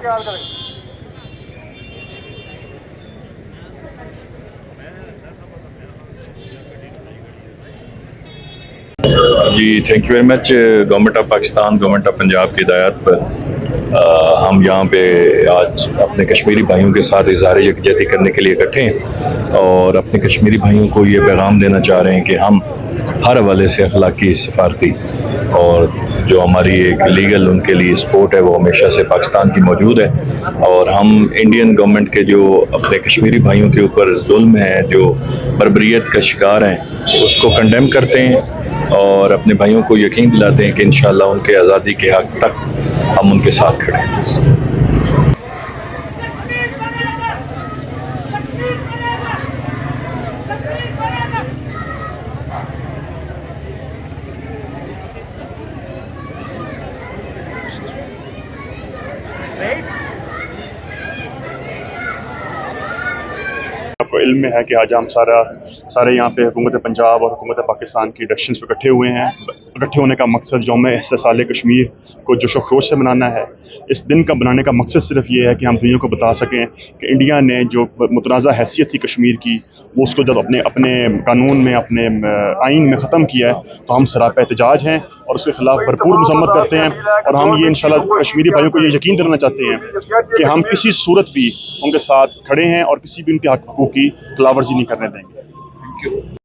Ji thank you very much. Government of Pakistan, government of Punjab की हिदायत पर हम यहाँ पे आज अपने कश्मीरी भाइयों के साथ इज़हार यकजहती करने के लिए इकट्ठे हैं और अपने कश्मीरी भाइयों को ये पैगाम देना चाह रहे हैं कि हम हर हवाले से अखलाकी, सफारती और जो हमारी एक लीगल उनके लिए सपोर्ट है वो हमेशा से पाकिस्तान की मौजूद है। और हम इंडियन गवर्नमेंट के जो अपने कश्मीरी भाइयों के ऊपर जुल्म है, जो बर्बरियत का शिकार हैं, उसको कंडेम करते हैं और अपने भाइयों को यकीन दिलाते हैं कि इंशाअल्लाह उनके आज़ादी के हक़ तक हम उनके साथ खड़े हैं। आपको इल्म में है कि आज हम सारे यहाँ पे हुकूमत पंजाब और हुकूमत पाकिस्तान की इलेक्शंस पे इकट्ठे हुए हैं। इकट्ठे होने का मकसद यौम इस्तिक़लाल कश्मीर को जोश व खरोश से मनाना है। इस दिन का बनाने का मकसद सिर्फ ये है कि हम दुनिया को बता सकें कि इंडिया ने जो मुतनाज़ा हैसियत थी कश्मीर की, वो उसको जब अपने कानून में, अपने आइन में ख़त्म किया है, तो हम सरापा एहतजाज हैं और उसके ख़िलाफ़ भरपूर मज़म्मत करते हैं। और हम ये इंशाअल्लाह कश्मीरी भाइयों को ये यकीन दिलाना चाहते हैं कि हम किसी सूरत भी उनके साथ खड़े हैं और किसी भी उनके हक़ की खिलाफवर्जी नहीं करने देंगे।